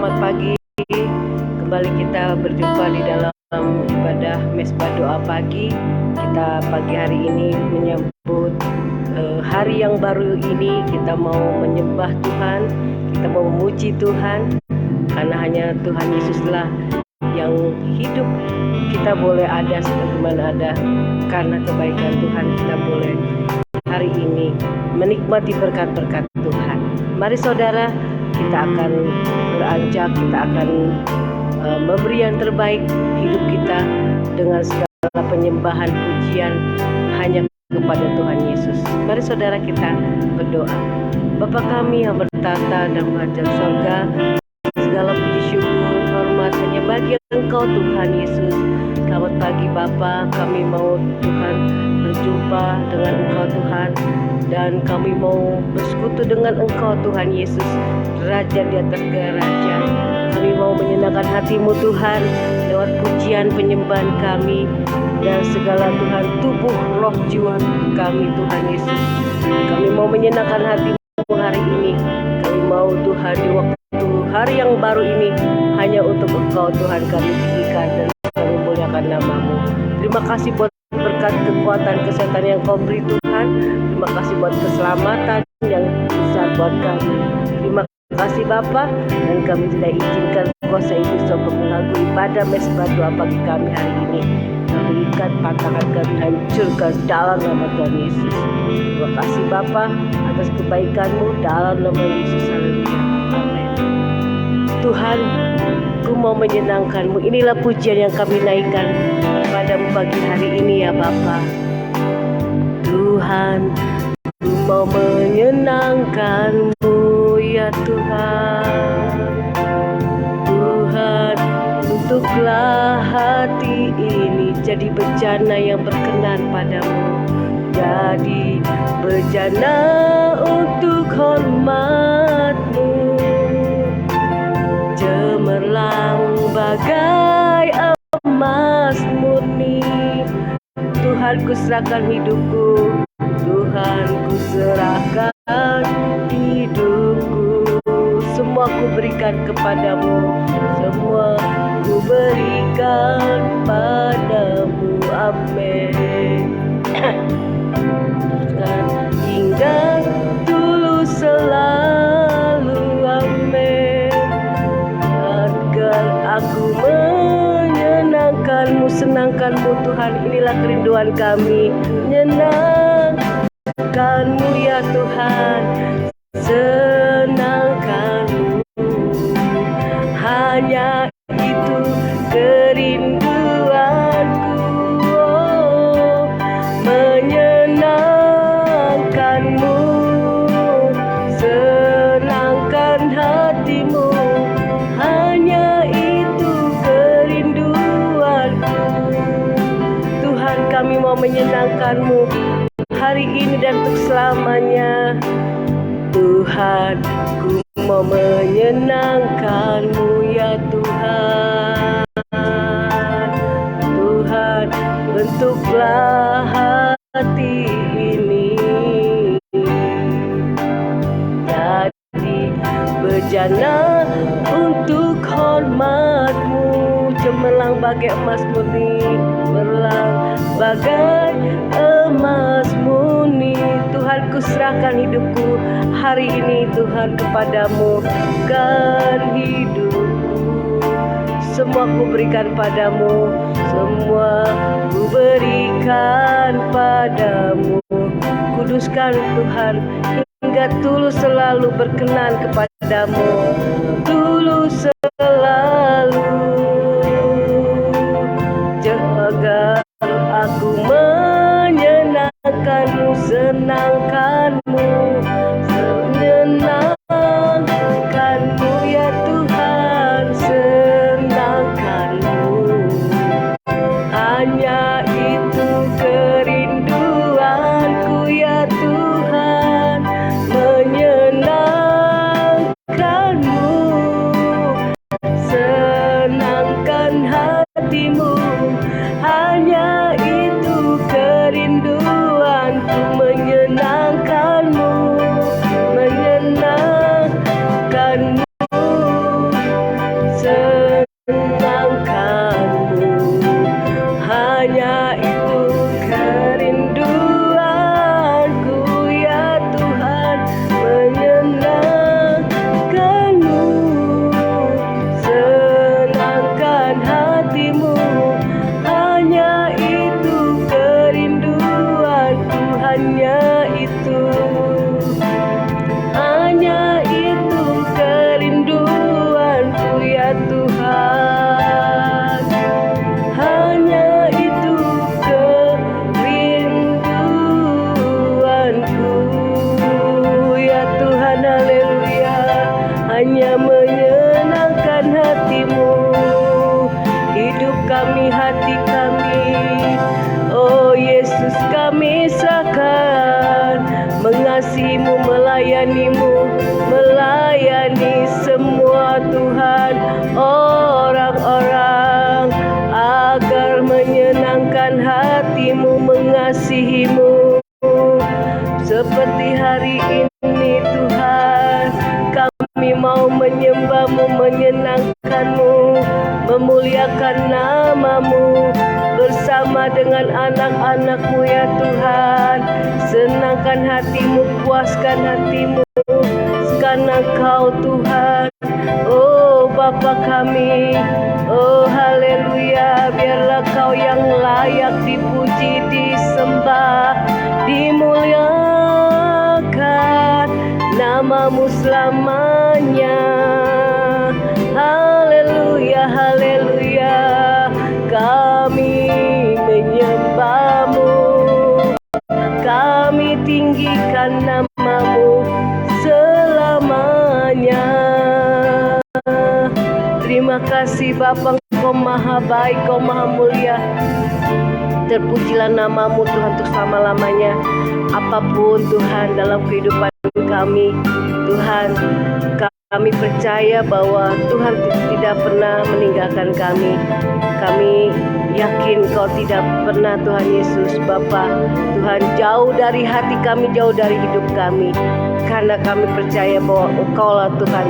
Selamat pagi. Kembali kita berjumpa di dalam ibadah Mesbah Doa Pagi. Kita pagi hari ini menyambut hari yang baru ini. Kita mau menyembah Tuhan, kita mau memuji Tuhan, karena hanya Tuhan Yesuslah yang hidup. Kita boleh ada sebagaimana ada karena kebaikan Tuhan. Kita boleh hari ini menikmati berkat-berkat Tuhan. Mari saudara, kita akan beranjak, kita akan memberi yang terbaik hidup kita dengan segala penyembahan pujian hanya kepada Tuhan Yesus. Mari saudara, kita berdoa. Bapa kami yang bertata dan berada di surga, segala puji syukur hormat hanya bagi Engkau Tuhan Yesus. Selamat pagi Bapa, kami mau Tuhan berjumpa dengan Engkau Tuhan, dan kami mau bersekutu dengan Engkau Tuhan Yesus, Raja di atas segala raja. Kami mau menyenangkan hati-Mu Tuhan lewat pujian penyembahan kami dan segala Tuhan tubuh roh jiwa kami Tuhan Yesus. Kami mau menyenangkan hati-Mu hari ini. Kami mau Tuhan di waktu hari yang baru ini hanya untuk Engkau Tuhan kami tinggikan dan kami muliakan nama-Mu. Terima kasih buat berkat kekuatan kesehatan yang Kau beri Tuhan. Terima kasih buat keselamatan yang besar buat kami. Terima kasih Bapa, dan kami tidak izinkan kuasa iblis untuk mengganggu ibadah Mesbah Doa Pagi kami hari ini. Kami ikat patahan kami, hancurkan dalam nama Tuhan Yesus. Terima kasih Bapa atas kebaikan-Mu dalam nama Yesus. Haleluya. Amin. Tuhan, ku mau menyenangkan-Mu. Inilah pujian yang kami naikkan pada pagi hari ini ya Bapa. Tuhan, ku mau menyenangkan-Mu ya Tuhan. Tuhan, untuklah hati ini jadi bejana yang berkenan padamu, jadi bejana untuk hormat-Mu, cemerlang bagai emas murni. Tuhan, ku serahkan hidupku, Tuhan, ku serahkan hidupku, semua ku berikan kepadamu, semua ku berikan padamu. Amin. Hingga tulus selalu. Amin. Agar aku menyenangkan-Mu, senangkan-Mu Tuhan. Inilah kerinduan kami, menyenangkan-Mu ya Tuhan, senangkan-Mu. Hanya itu kerinduanku, oh, menyenangkan-Mu, senangkan hati-Mu. Hanya itu kerinduanku. Tuhan, kami mau menyenangkan-Mu hari ini dan untuk selamanya. Tuhan, ku mau menyenangkan-Mu ya Tuhan. Tuhan, bentuklah hati ini jadi bejana untuk hormat-Mu, cemerlang bagai emas murni, cemerlang bagai emas murni. Tuhan, ku serahkan hidupku hari ini Tuhan kepadamu, kan hidupku semua ku berikan padamu, semua ku berikan padamu. Kuduskan Tuhan hingga tulus selalu berkenan kepadamu, tulus selalu. Jaga aku menyenangkan-Mu, senangkan-Mu, senangkan-Mu ya Tuhan, senangkan-Mu. Hanya itu kerinduanku ya Tuhan, menyenangkan-Mu. melayani semua Tuhan orang-orang, agar menyenangkan hatimu, mengasihimu. Seperti hari ini Tuhan, kami mau menyembahmu, menyenangkanmu, memuliakan namamu bersama dengan anak-anakmu ya Tuhan. Senangkan hatimu, puaskan hatimu karena Kau Tuhan. Oh Bapa kami, oh haleluya, biarlah Kau yang layak dipuji, disembah, dimuliakan namamu selamanya. Haleluya, haleluya, kami menyembahmu, kami tinggikan namamu selamanya. Terima kasih Bapa, Engkau maha baik, Kau maha mulia. Terpujilah namamu Tuhan untuk selama-lamanya. Apapun Tuhan dalam kehidupan kami, Tuhan, kami percaya bahwa Tuhan tidak pernah meninggalkan kami. Kami yakin Kau tidak pernah, Tuhan Yesus. Bapa, Tuhan, jauh dari hati kami, jauh dari hidup kami, karena kami percaya bahwa Engkaulah Tuhan,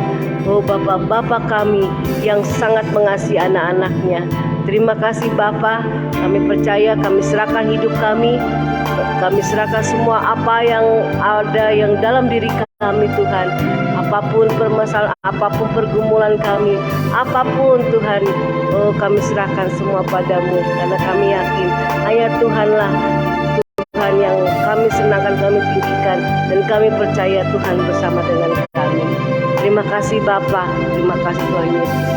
oh Bapa, Bapa kami yang sangat mengasihi anak-anaknya. Terima kasih Bapa, kami percaya, kami serahkan hidup kami serahkan semua apa yang ada yang dalam diri kami Tuhan. Apapun permasalahan, apapun pergumulan kami, apapun Tuhan, oh kami serahkan semua padamu, karena kami yakin hanya Tuhanlah Tuhan yang kami senangkan, kami tinggikan, dan kami percaya Tuhan bersama dengan kami. Terima kasih Bapa, terima kasih Tuhan Yesus.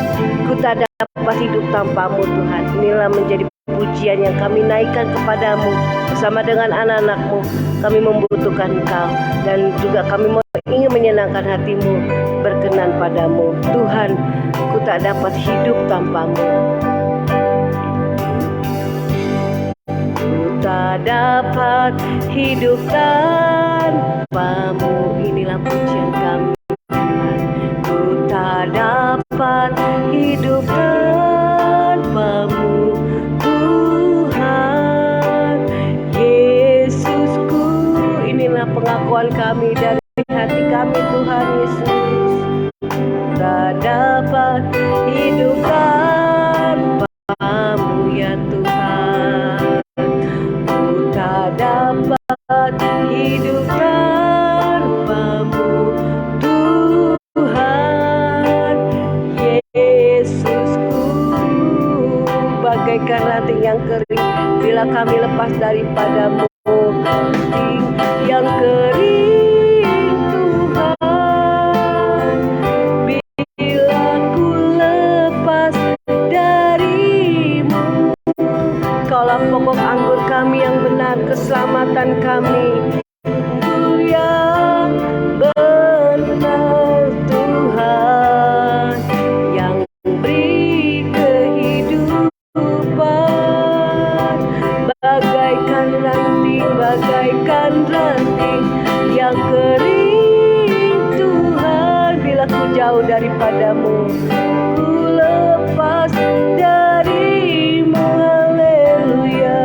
Ku tak dapat hidup tanpamu Tuhan. Inilah menjadi pujian yang kami naikkan kepadamu bersama dengan anak-anakmu. Kami membutuhkan Engkau, dan juga kami ingin menyenangkan hatimu, berkenan padamu Tuhan. Ku tak dapat hidup tanpamu. Ku tak dapat hidup tanpamu. Inilah pujian kami. Ku tak dapat hidup tanpamu Tuhan Yesusku. Inilah pengakuan kami dari hati kami Tuhan Yesus. Tak dapat hidup tanpamu ya Tuhan. Ku tak dapat hidup tanpamu Tuhan Yesusku. Bagaikan ranting yang kering, bila kami lepas daripadamu. Ranting yang kering Tuhan, bila ku lepas darimu. Kaulah pokok anggur kami yang benar, keselamatan kami yang benar Tuhan, yang beri kehidupan. Bagaikan ranting yang kering Tuhan, bila ku jauh daripadamu, ku lepas darimu. Haleluya.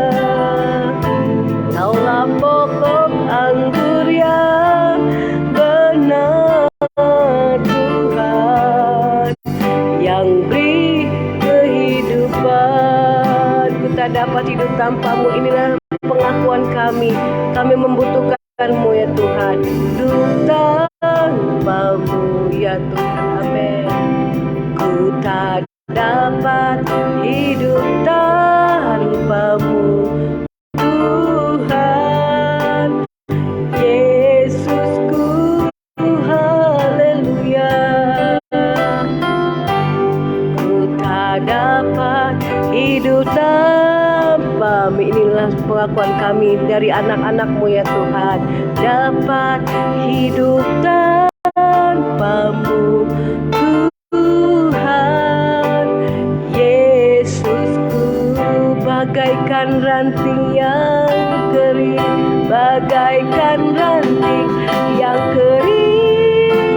Kaulah pokok anggur yang benar Tuhan, yang beri kehidupan. Ku tak dapat hidup tanpamu. Inilah pengakuan kami. Kami membutuhkanmu ya Tuhan. Hidup tanpamu ya Tuhan. Amin. Ku tak dapat hidup tanpamu Tuhan Yesusku. Haleluya. Ku tak dapat hidup tanpamu. Inilah pengakuan kami dari anak-anakmu ya Tuhan. Dapat hidup tanpamu Tuhan Yesusku. Bagaikan ranting yang kering, bagaikan ranting yang kering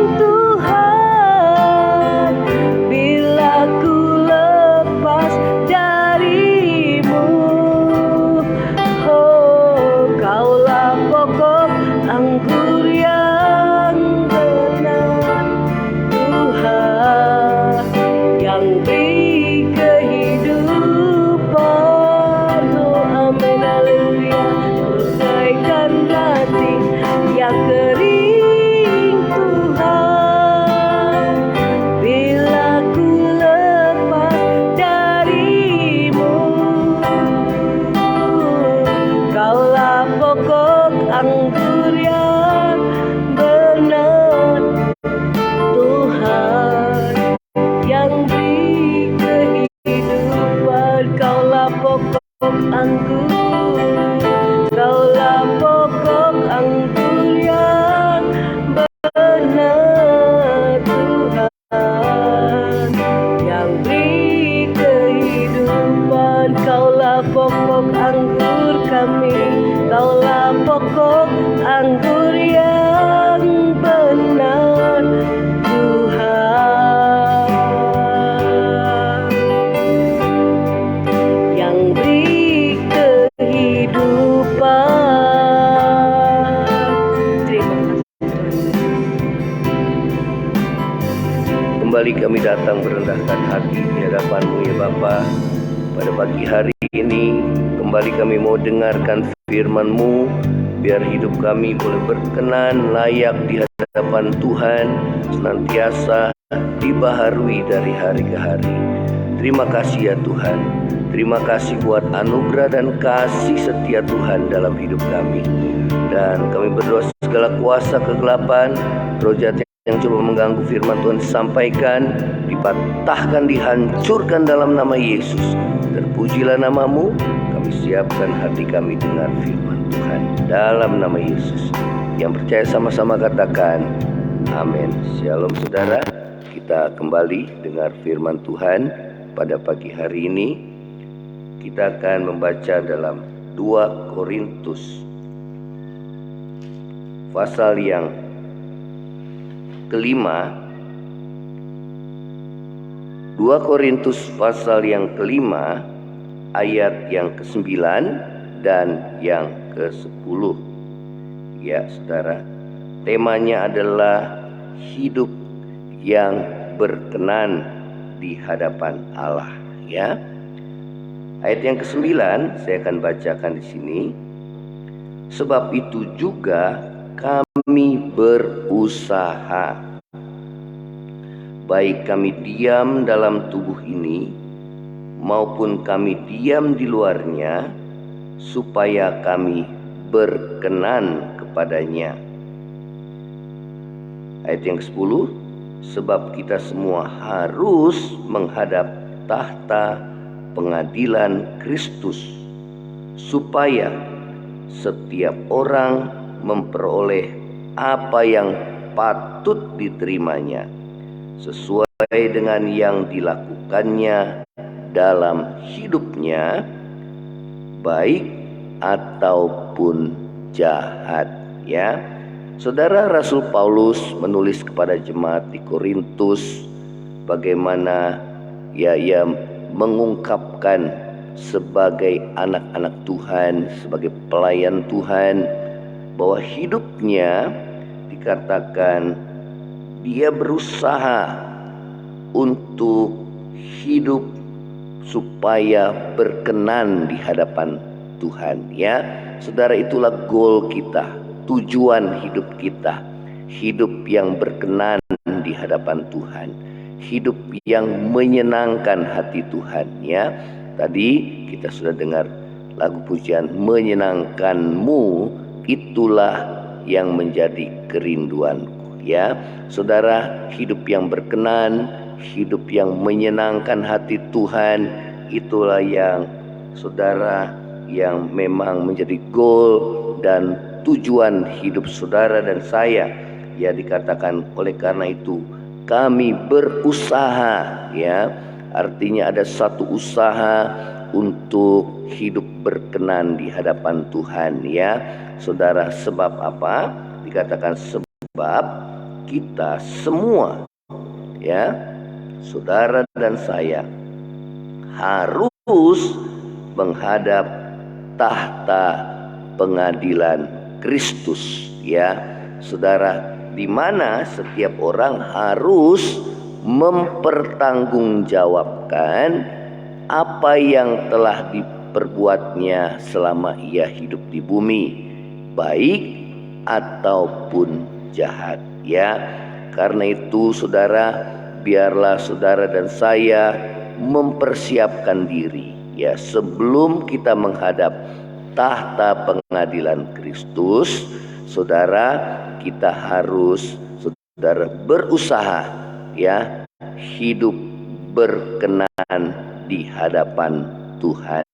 anggur, Kaulah pokok anggur yang benar, Tuhan, yang beri kehidupan. Kaulah pokok anggur kami, Kaulah pokok anggur yang benar, Tuhan, yang beri kehidupan. Terima kasih Tuhan. Kembali kami datang merendahkan hati di hadapan-Mu ya Bapa. Pada pagi hari ini kembali kami mau dengarkan firman-Mu, biar hidup kami boleh berkenan layak di hadapan Tuhan, senantiasa dibaharui dari hari ke hari. Terima kasih ya Tuhan. Terima kasih buat anugerah dan kasih setia Tuhan dalam hidup kami. Dan kami berdoa segala kuasa kegelapan, roh jahat yang coba mengganggu firman Tuhan disampaikan, dipatahkan, dihancurkan dalam nama Yesus. Terpujilah nama-Mu. Kami siapkan hati kami dengar firman Tuhan dalam nama Yesus. Yang percaya sama-sama katakan amin. Shalom saudara. Kita kembali dengar firman Tuhan pada pagi hari ini. Kita akan membaca dalam 2 Korintus pasal yang kelima. 2 Korintus pasal yang kelima, ayat yang ke-9 dan yang ke-10. Ya saudara, temanya adalah hidup yang berkenan di hadapan Allah. Ya, ayat yang ke-9 saya akan bacakan di sini. Sebab itu juga kami berusaha, baik kami diam dalam tubuh ini maupun kami diam di luarnya, supaya kami berkenan kepadanya. Ayat yang ke-10, sebab kita semua harus menghadap tahta pengadilan Kristus, supaya setiap orang memperoleh apa yang patut diterimanya sesuai dengan yang dilakukannya dalam hidupnya, baik ataupun jahat. Ya, saudara, Rasul Paulus menulis kepada jemaat di Korintus bagaimana ia mengungkapkan sebagai anak-anak Tuhan, sebagai pelayan Tuhan, bahwa hidupnya dikatakan dia berusaha untuk hidup supaya berkenan di hadapan Tuhan. Ya, saudara, itulah goal kita, tujuan hidup kita, hidup yang berkenan di hadapan Tuhan, hidup yang menyenangkan hati Tuhan. Ya, tadi kita sudah dengar lagu pujian, menyenangkan-Mu itulah yang menjadi kerinduanku. Ya, saudara, hidup yang berkenan, hidup yang menyenangkan hati Tuhan, itulah yang saudara, yang memang menjadi goal dan tujuan hidup saudara dan saya. Ya, dikatakan oleh karena itu kami berusaha. Ya, artinya ada satu usaha untuk hidup berkenan di hadapan Tuhan. Ya, saudara, sebab apa? Dikatakan sebab kita semua, ya, saudara dan saya, harus menghadap tahta pengadilan Kristus. Ya, saudara, di mana setiap orang harus mempertanggungjawabkan apa yang telah diperbuatnya selama ia hidup di bumi, baik ataupun jahat. Ya, karena itu saudara, biarlah saudara dan saya mempersiapkan diri, ya, sebelum kita menghadap tahta pengadilan Kristus. Saudara, kita harus, saudara, berusaha, ya, hidup berkenan di hadapan Tuhan.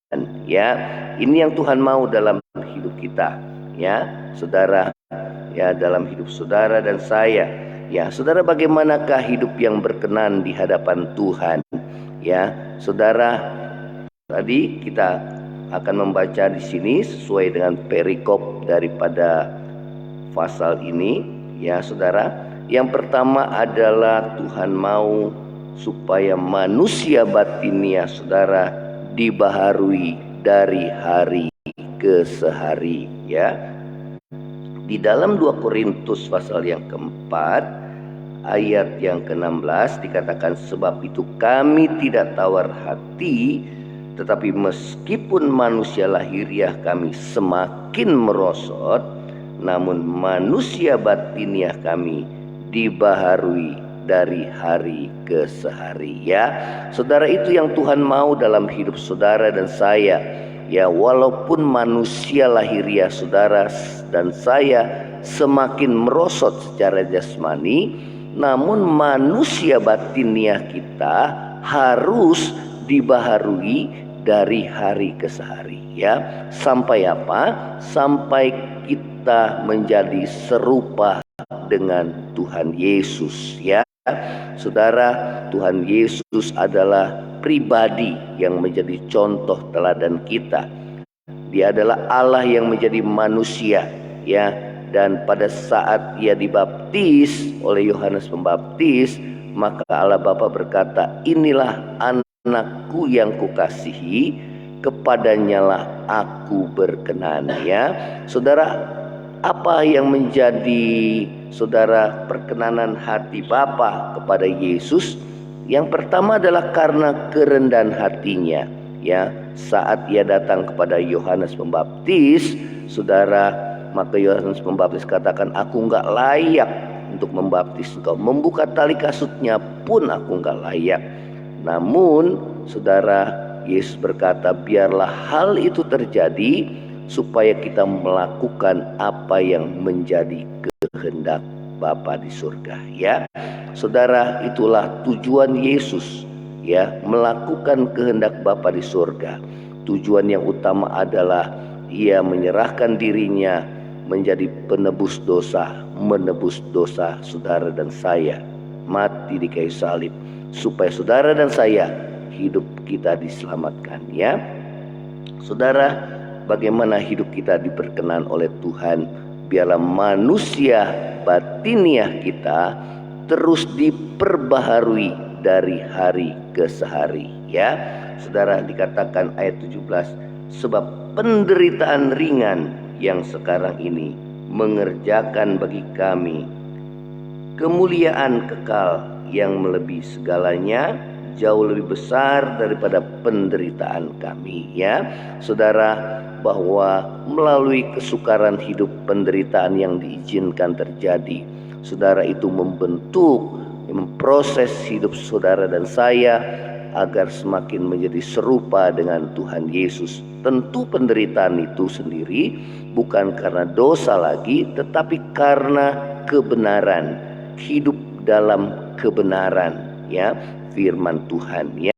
Ya, ini yang Tuhan mau dalam hidup kita, ya, saudara, ya, dalam hidup saudara dan saya. Ya, saudara, bagaimanakah hidup yang berkenan di hadapan Tuhan? Ya, saudara, tadi kita akan membaca di sini sesuai dengan perikop daripada pasal ini, ya, saudara. Yang pertama adalah Tuhan mau supaya manusia batinnya, saudara, dibaharui dari hari ke hari, ya. Di dalam 2 Korintus pasal yang keempat ayat yang ke-16 dikatakan, sebab itu kami tidak tawar hati, tetapi meskipun manusia lahiriah kami semakin merosot, namun manusia batiniah kami dibaharui dari hari ke hari. Ya, saudara, itu yang Tuhan mau dalam hidup saudara dan saya. Ya, walaupun manusia lahiriah saudara dan saya semakin merosot secara jasmani, namun manusia batiniah kita harus dibaharui dari hari ke hari. Ya, sampai apa? Sampai kita menjadi serupa dengan Tuhan Yesus. Ya, saudara, Tuhan Yesus adalah pribadi yang menjadi contoh teladan kita. Dia adalah Allah yang menjadi manusia, ya. Dan pada saat ia dibaptis oleh Yohanes Pembaptis, maka Allah Bapa berkata, inilah anakku yang kukasihi, kepadanyalah aku berkenan. Ya, saudara, apa yang menjadi, saudara, perkenanan hati Bapa kepada Yesus? Yang pertama adalah karena kerendahan hatinya. Ya, saat ia datang kepada Yohanes Pembaptis, saudara, maka Yohanes Pembaptis katakan, aku enggak layak untuk membaptis engkau, membuka tali kasutnya pun aku enggak layak. Namun, saudara, Yesus berkata, biarlah hal itu terjadi supaya kita melakukan apa yang menjadi kehendak Bapa di surga. Ya, saudara, itulah tujuan Yesus, ya, melakukan kehendak Bapa di surga. Tujuan yang utama adalah ia menyerahkan dirinya menjadi penebus dosa, menebus dosa saudara dan saya, mati di kayu salib, supaya saudara dan saya hidup kita diselamatkan. Ya, saudara, bagaimana hidup kita diperkenan oleh Tuhan? Biarlah manusia batiniah kita terus diperbaharui dari hari ke hari. Ya, saudara, dikatakan ayat 17, sebab penderitaan ringan yang sekarang ini mengerjakan bagi kami kemuliaan kekal yang melebihi segalanya, jauh lebih besar daripada penderitaan kami. Ya, saudara, bahwa melalui kesukaran hidup, penderitaan yang diizinkan terjadi, saudara, itu memproses hidup saudara dan saya agar semakin menjadi serupa dengan Tuhan Yesus. Tentu penderitaan itu sendiri bukan karena dosa lagi, tetapi karena kebenaran, hidup dalam kebenaran, ya, firman Tuhan. Ya,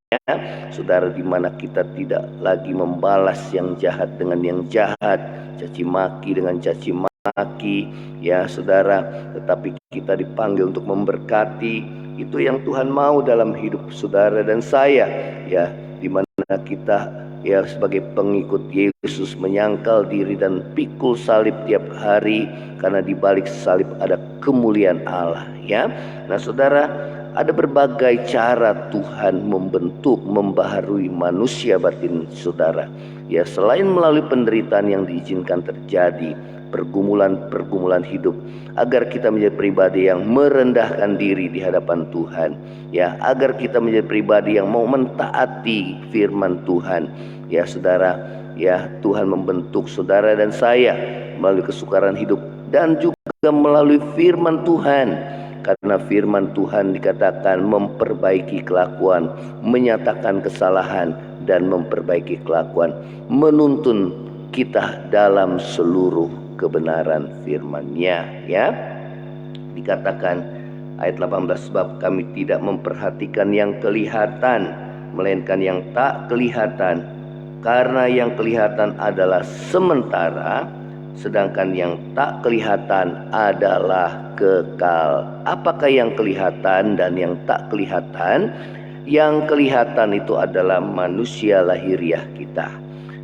saudara, di mana kita tidak lagi membalas yang jahat dengan yang jahat, caci maki dengan caci maki, ya, saudara, tetapi kita dipanggil untuk memberkati. Itu yang Tuhan mau dalam hidup saudara dan saya, ya, di mana kita, ya, sebagai pengikut Yesus menyangkal diri dan pikul salib tiap hari, karena di balik salib ada kemuliaan Allah. Ya, nah, saudara, ada berbagai cara Tuhan membentuk, membaharui manusia batin saudara. Ya, selain melalui penderitaan yang diizinkan terjadi, pergumulan-pergumulan hidup, agar kita menjadi pribadi yang merendahkan diri di hadapan Tuhan. Ya, agar kita menjadi pribadi yang mau mentaati firman Tuhan. Ya, saudara, ya, Tuhan membentuk saudara dan saya melalui kesukaran hidup dan juga melalui firman Tuhan. Karena firman Tuhan dikatakan memperbaiki kelakuan, menyatakan kesalahan, dan memperbaiki kelakuan, menuntun kita dalam seluruh kebenaran firman-Nya. Ya, dikatakan ayat 18, sebab kami tidak memperhatikan yang kelihatan, melainkan yang tak kelihatan. Karena yang kelihatan adalah sementara, sedangkan yang tak kelihatan adalah kekal. Apakah yang kelihatan dan yang tak kelihatan? Yang kelihatan itu adalah manusia lahiriah kita.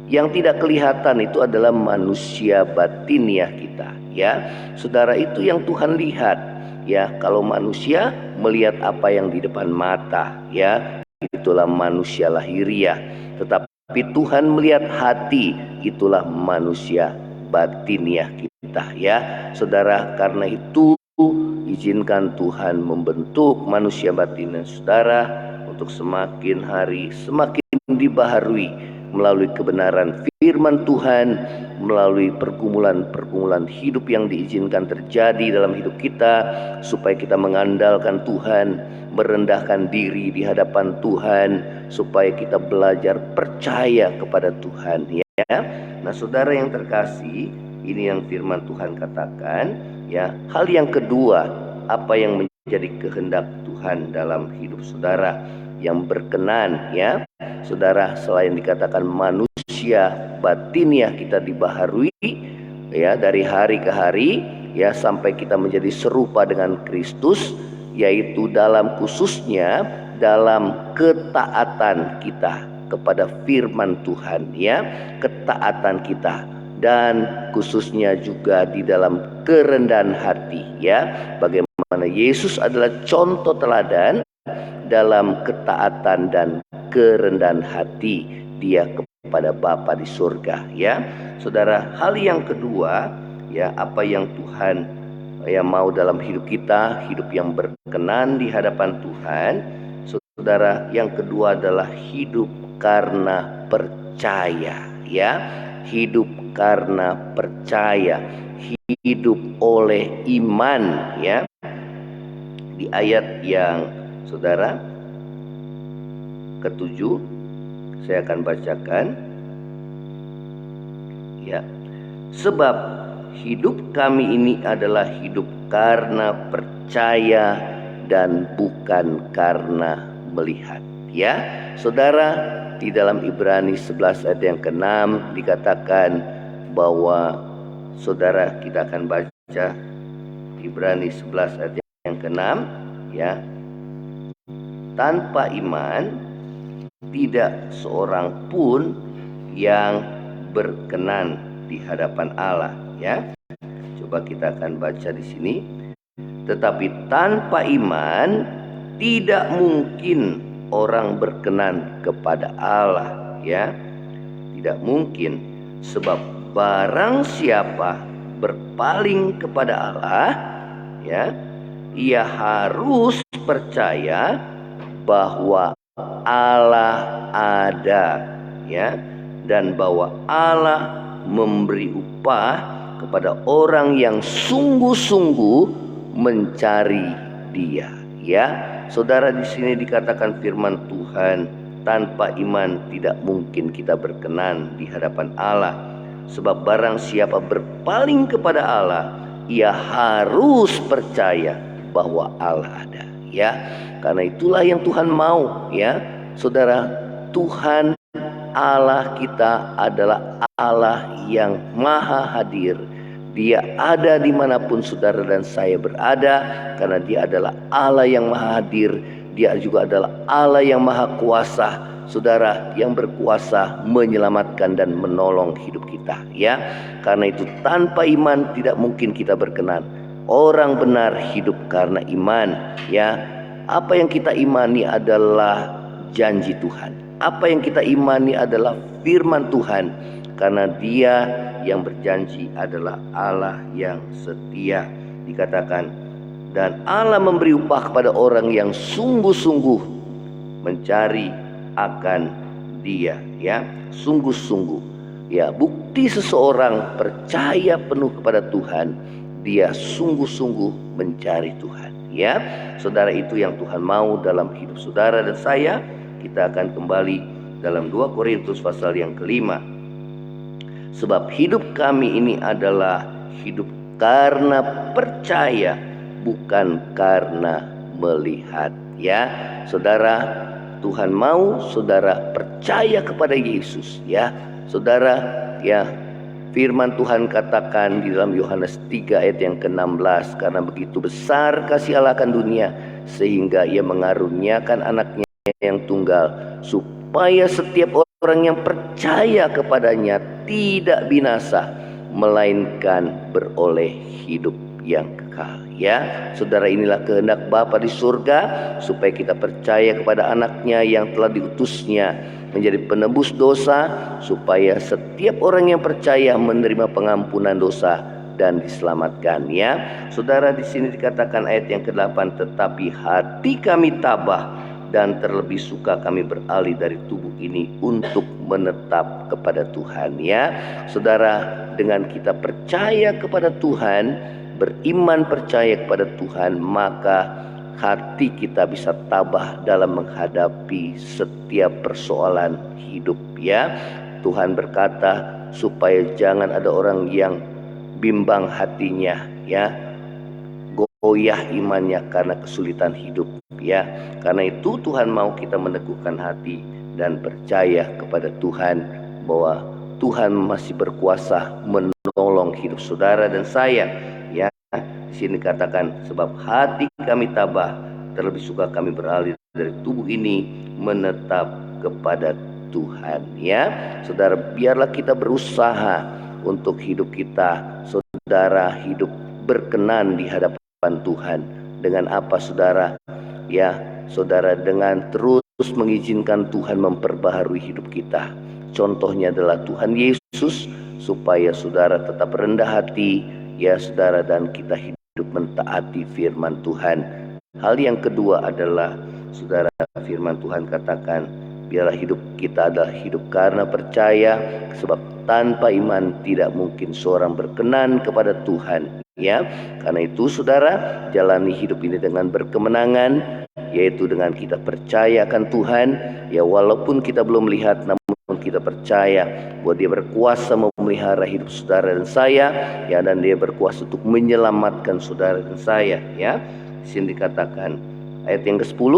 Yang tidak kelihatan itu adalah manusia batiniah kita, ya. Saudara, itu yang Tuhan lihat, ya. Kalau manusia melihat apa yang di depan mata, ya, itulah manusia lahiriah. Tetapi Tuhan melihat hati, itulah manusia batiniah kita, ya. Saudara, karena itu izinkan Tuhan membentuk manusia batiniah saudara untuk semakin hari semakin dibaharui melalui kebenaran firman Tuhan, melalui pergumulan-pergumulan hidup yang diizinkan terjadi dalam hidup kita, supaya kita mengandalkan Tuhan, merendahkan diri di hadapan Tuhan, supaya kita belajar percaya kepada Tuhan, ya. Nah, saudara yang terkasih, ini yang firman Tuhan katakan, ya. Hal yang kedua, apa yang menjadi kehendak Tuhan dalam hidup saudara yang berkenan, ya. Saudara, selain dikatakan manusia batiniah kita dibaharui, ya, dari hari ke hari, ya, sampai kita menjadi serupa dengan Kristus, yaitu dalam khususnya dalam ketaatan kita kepada firman Tuhan, ya, ketaatan kita, dan khususnya juga di dalam kerendahan hati, ya. Bagaimana Yesus adalah contoh teladan dalam ketaatan dan kerendahan hati Dia kepada Bapa di surga, ya. Saudara, hal yang kedua, ya, apa yang Tuhan mau dalam hidup kita, hidup yang berkenan di hadapan Tuhan. Saudara, yang kedua adalah hidup karena percaya, ya. Hidup karena percaya, hidup oleh iman, ya. Di ayat yang saudara ke-7 saya akan bacakan, ya. Sebab hidup kami ini adalah hidup karena percaya dan bukan karena melihat, ya. Saudara, di dalam Ibrani 11 ayat yang ke-6 dikatakan bahwa, saudara, kita akan baca Ibrani 11 ayat yang ke-6, ya. Tanpa iman tidak seorang pun yang berkenan di hadapan Allah, ya. Coba kita akan baca di sini. Tetapi tanpa iman tidak mungkin orang berkenan kepada Allah, ya. Tidak mungkin, sebab barang siapa berpaling kepada Allah, ya, ia harus percaya bahwa Allah ada, ya, dan bahwa Allah memberi upah kepada orang yang sungguh-sungguh mencari Dia, ya. Saudara, di sini dikatakan firman Tuhan, tanpa iman tidak mungkin kita berkenan di hadapan Allah. Sebab barang siapa berpaling kepada Allah, ia harus percaya bahwa Allah ada, ya. Karena itulah yang Tuhan mau, ya. Saudara, Tuhan Allah kita adalah Allah yang maha hadir. Dia ada dimanapun saudara dan saya berada, karena Dia adalah Allah yang maha hadir. Dia juga adalah Allah yang maha kuasa, saudara, yang berkuasa menyelamatkan dan menolong hidup kita, ya. Karena itu tanpa iman tidak mungkin kita berkenan. Orang benar hidup karena iman, ya. Apa yang kita imani adalah janji Tuhan. Apa yang kita imani adalah firman Tuhan. Karena Dia yang berjanji adalah Allah yang setia. Dikatakan, dan Allah memberi upah kepada orang yang sungguh-sungguh mencari akan Dia, ya. Sungguh-sungguh, ya. Bukti seseorang percaya penuh kepada Tuhan, dia sungguh-sungguh mencari Tuhan, ya. Saudara, itu yang Tuhan mau dalam hidup saudara dan saya. Kita akan kembali dalam 2 Korintus pasal yang ke-5. Sebab hidup kami ini adalah hidup karena percaya, bukan karena melihat, ya. Saudara, Tuhan mau saudara percaya kepada Yesus, ya. Saudara, ya, firman Tuhan katakan di dalam Yohanes 3 ayat yang ke-16, karena begitu besar kasih Allah akan dunia sehingga ia mengaruniakan anaknya yang tunggal, supaya setiap orang yang percaya kepadanya tidak binasa, melainkan beroleh hidup yang kekal. Ya, saudara, inilah kehendak Bapa di surga, supaya kita percaya kepada anaknya yang telah diutusnya menjadi penebus dosa, supaya setiap orang yang percaya menerima pengampunan dosa dan diselamatkan. Ya, saudara, di sini dikatakan ayat yang ke-8, tetapi hati kami tabah dan terlebih suka kami beralih dari tubuh ini untuk menetap kepada Tuhan. Ya, saudara, dengan kita percaya kepada Tuhan, beriman percaya kepada Tuhan, maka hati kita bisa tabah dalam menghadapi setiap persoalan hidup. Ya, Tuhan berkata supaya jangan ada orang yang bimbang hatinya, ya, goyah imannya karena kesulitan hidup. Ya, karena itu Tuhan mau kita meneguhkan hati dan percaya kepada Tuhan bahwa Tuhan masih berkuasa menolong hidup saudara dan saya. Ya, di sini katakan sebab hati kami tabah, terlebih suka kami beralih dari tubuh ini menetap kepada Tuhan. Ya, saudara, biarlah kita berusaha untuk hidup kita, saudara, hidup berkenan di hadapan Tuhan. Dengan apa, saudara? Ya, saudara, dengan terus mengizinkan Tuhan memperbaharui hidup kita. Contohnya adalah Tuhan Yesus, supaya saudara tetap rendah hati, ya saudara, dan kita hidup mentaati firman Tuhan. Hal yang kedua adalah, saudara, firman Tuhan katakan biarlah hidup kita adalah hidup karena percaya, sebab tanpa iman tidak mungkin seorang berkenan kepada Tuhan. Ya, karena itu saudara, jalani hidup ini dengan berkemenangan, yaitu dengan kita percaya akan Tuhan. Ya, walaupun kita belum melihat, namun kita percaya bahwa Dia berkuasa memelihara hidup saudara dan saya, ya, dan Dia berkuasa untuk menyelamatkan saudara dan saya. Ya, di sini dikatakan ayat yang ke-10,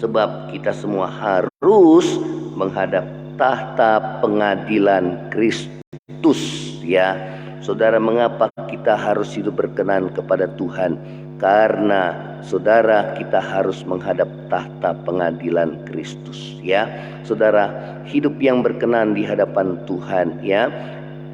sebab kita semua harus menghadap tahta pengadilan Kristus. Ya, saudara, mengapa kita harus hidup berkenan kepada Tuhan? Karena saudara, kita harus menghadap tahta pengadilan Kristus. Ya, saudara, hidup yang berkenan di hadapan Tuhan, ya,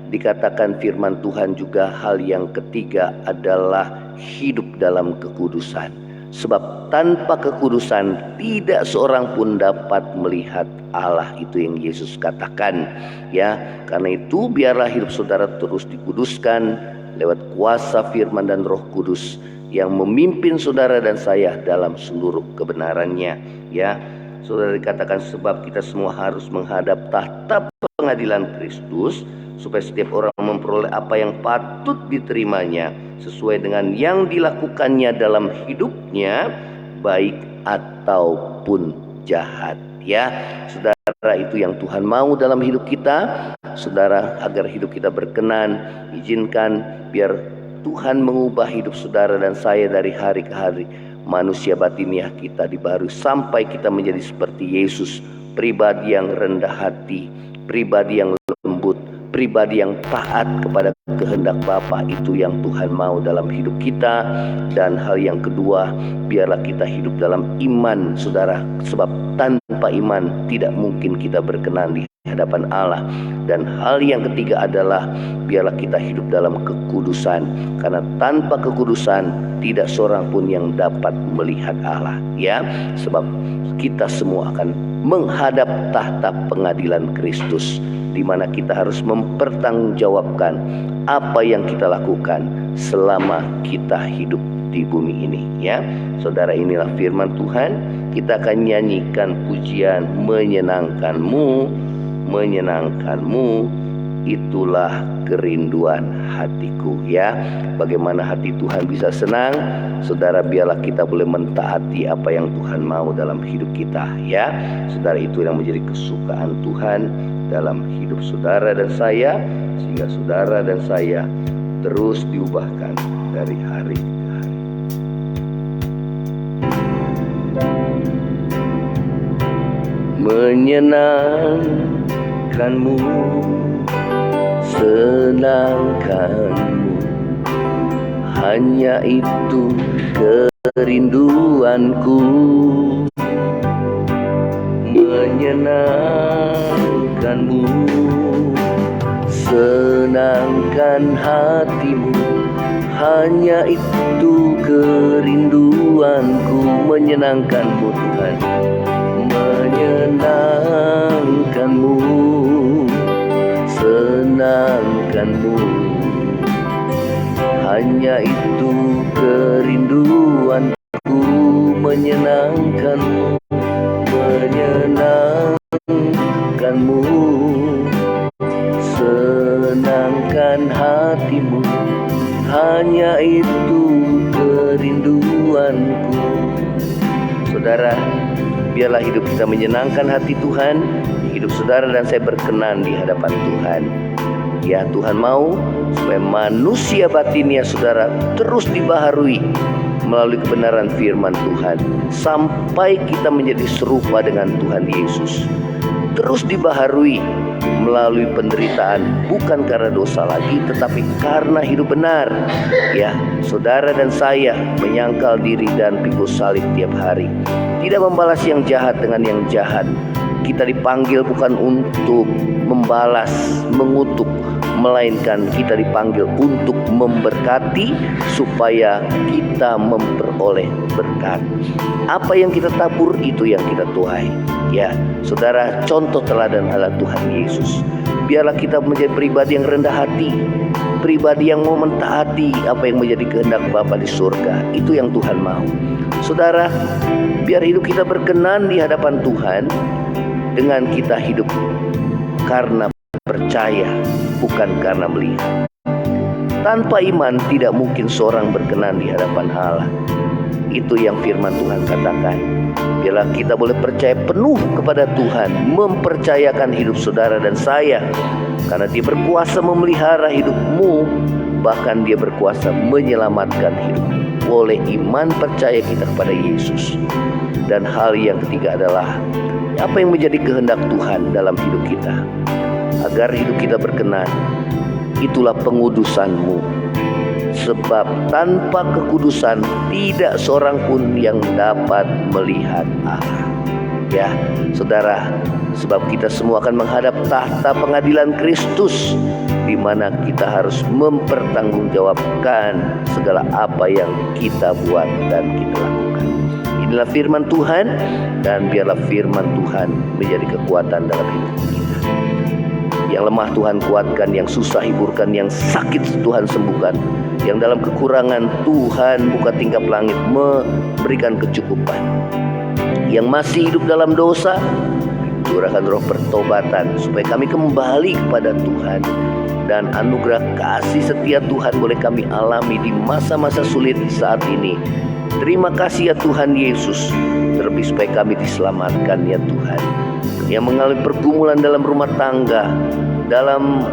dikatakan firman Tuhan juga hal yang ketiga adalah hidup dalam kekudusan. Sebab tanpa kekudusan tidak seorang pun dapat melihat Allah, itu yang Yesus katakan. Ya, karena itu biarlah hidup saudara terus dikuduskan lewat kuasa firman dan Roh Kudus yang memimpin saudara dan saya dalam seluruh kebenarannya. Ya, saudara, dikatakan sebab kita semua harus menghadap tahta pengadilan Kristus, supaya setiap orang memperoleh apa yang patut diterimanya sesuai dengan yang dilakukannya dalam hidupnya, baik ataupun jahat. Ya, saudara, itu yang Tuhan mau dalam hidup kita. Saudara, agar hidup kita berkenan, izinkan biar Tuhan mengubah hidup saudara dan saya dari hari ke hari. Manusia batiniah kita dibaharui sampai kita menjadi seperti Yesus, pribadi yang rendah hati, pribadi yang lembut, pribadi yang taat kepada kehendak Bapa. Itu yang Tuhan mau dalam hidup kita. Dan hal yang kedua, biarlah kita hidup dalam iman, saudara, sebab tanpa iman tidak mungkin kita berkenan di hadapan Allah. Dan hal yang ketiga adalah biarlah kita hidup dalam kekudusan, karena tanpa kekudusan tidak seorang pun yang dapat melihat Allah. Ya, sebab kita semua akan menghadap tahta pengadilan Kristus, di mana kita harus mempertanggungjawabkan apa yang kita lakukan selama kita hidup di bumi ini. Ya, saudara, inilah firman Tuhan. Kita akan nyanyikan pujian menyenangkanmu, menyenangkanmu, itulah kerinduan hatiku. Ya, bagaimana hati Tuhan bisa senang? Saudara, biarlah kita boleh mentaati apa yang Tuhan mau dalam hidup kita. Ya, saudara, itu yang menjadi kesukaan Tuhan dalam hidup saudara dan saya, sehingga saudara dan saya terus diubahkan dari hari ke hari. menyenangkanmu, senangkanmu. Hanya itu kerinduanku, menyenangkanmu, senangkan hatimu. Hanya itu kerinduanku, menyenangkanmu Tuhan, menyenangkanmu, senangkanmu. Hanya itu kerinduanku, menyenangkanmu, menyenangkanmu, senangkan hatimu. Hanya itu kerinduanku. Saudara, biarlah hidup kita menyenangkan hati Tuhan. Hidup saudara dan saya berkenan di hadapan Tuhan. Ya, Tuhan mau supaya manusia batinnya saudara terus dibaharui melalui kebenaran firman Tuhan, sampai kita menjadi serupa dengan Tuhan Yesus. Terus dibaharui melalui penderitaan, bukan karena dosa lagi, tetapi karena hidup benar. Ya, saudara dan saya menyangkal diri dan pikul salib tiap hari, tidak membalas yang jahat dengan yang jahat. Kita dipanggil bukan untuk membalas, mengutuk, melainkan kita dipanggil untuk memberkati supaya kita memperoleh berkat. Apa yang kita tabur, itu yang kita tuai. Ya, saudara, contoh teladan Allah Tuhan Yesus. Biarlah kita menjadi pribadi yang rendah hati, pribadi yang mau mentaati apa yang menjadi kehendak Bapa di surga. Itu yang Tuhan mau. Saudara, biar hidup kita berkenan di hadapan Tuhan dengan kita hidup karena percaya, bukan karena melihat. Tanpa iman tidak mungkin seorang berkenan di hadapan Allah. Itu yang firman Tuhan katakan. Biarlah kita boleh percaya penuh kepada Tuhan, mempercayakan hidup saudara dan saya, karena Dia berkuasa memelihara hidupmu, bahkan Dia berkuasa menyelamatkan hidupmu. Oleh iman percaya kita kepada Yesus. Dan hal yang ketiga adalah apa yang menjadi kehendak Tuhan dalam hidup kita, agar hidup kita berkenan. Itulah pengudusanmu. Sebab tanpa kekudusan tidak seorang pun yang dapat melihat Allah. Ya, saudara, sebab kita semua akan menghadap tahta pengadilan Kristus, di mana kita harus mempertanggungjawabkan segala apa yang kita buat dan kita lakukan. Inilah firman Tuhan, dan biarlah firman Tuhan menjadi kekuatan dalam hidup kita. Yang lemah Tuhan kuatkan, yang susah hiburkan, yang sakit Tuhan sembuhkan, yang dalam kekurangan Tuhan buka tingkap langit memberikan kecukupan. Yang masih hidup dalam dosa, curahkan roh pertobatan supaya kami kembali kepada Tuhan, dan anugerah kasih setia Tuhan boleh kami alami di masa-masa sulit saat ini. Terima kasih ya Tuhan Yesus, terlebih supaya kami diselamatkan ya Tuhan. Yang mengalami pergumulan dalam rumah tangga, dalam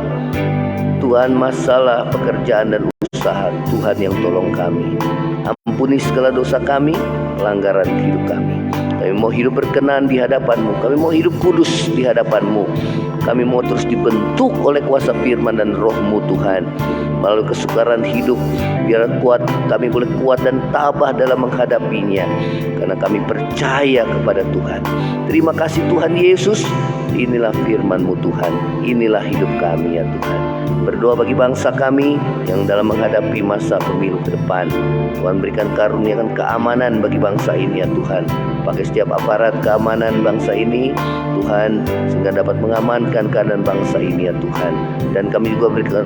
Tuhan masalah pekerjaan dan usaha, Tuhan yang tolong kami. Ampuni segala dosa kami, pelanggaran hidup kami. Kami mau hidup berkenan di hadapan-Mu. Kami mau hidup kudus di hadapan-Mu. Kami mau terus dibentuk oleh kuasa firman dan roh-Mu Tuhan. Melalui kesukaran hidup, biar kuat, kami boleh kuat dan tabah dalam menghadapinya, karena kami percaya kepada Tuhan. Terima kasih Tuhan Yesus. Inilah firman-Mu Tuhan. Inilah hidup kami ya Tuhan. Berdoa bagi bangsa kami yang dalam menghadapi masa pemilu ke depan. Tuhan berikan karuniakan keamanan bagi bangsa ini ya Tuhan. Pakai setiap aparat keamanan bangsa ini Tuhan, sehingga dapat mengamankan keadaan bangsa ini ya Tuhan. Dan kami juga berikan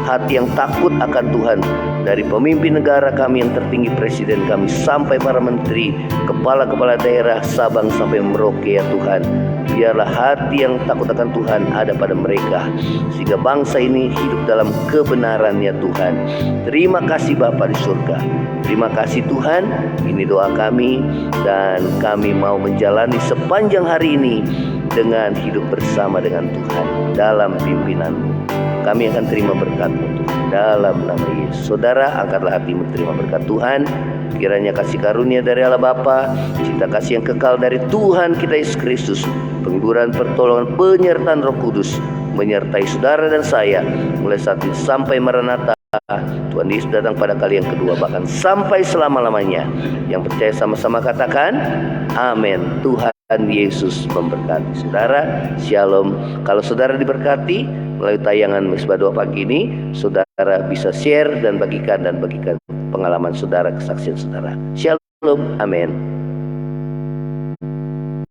hati yang takut akan Tuhan, dari pemimpin negara kami yang tertinggi, presiden kami, sampai para menteri, kepala-kepala daerah, Sabang sampai Merauke ya Tuhan. Biarlah hati yang takut akan Tuhan ada pada mereka, sehingga bangsa ini hidup dalam kebenaran ya Tuhan. Terima kasih Bapa di surga. Terima kasih Tuhan. Ini doa kami, dan kami mau menjalani sepanjang hari ini dengan hidup bersama dengan Tuhan dalam pimpinan-Mu. Kami akan terima berkat-Mu Tuhan, dalam nama Yesus. Saudara, angkatlah hatimu terima berkat Tuhan. Kiranya kasih karunia dari Allah Bapa, cinta kasih yang kekal dari Tuhan kita Yesus Kristus, penghiburan, pertolongan, penyertaan Roh Kudus menyertai saudara dan saya mulai saat ini sampai Maranatha. Tuhan Yesus datang pada kali yang kedua, bahkan sampai selama-lamanya. Yang percaya sama-sama katakan amin. Tuhan Yesus memberkati saudara. Shalom. Kalau saudara diberkati melalui tayangan Mesbah Doa Pagi ini, saudara bisa share dan bagikan pengalaman saudara, kesaksian saudara. Shalom. Amin.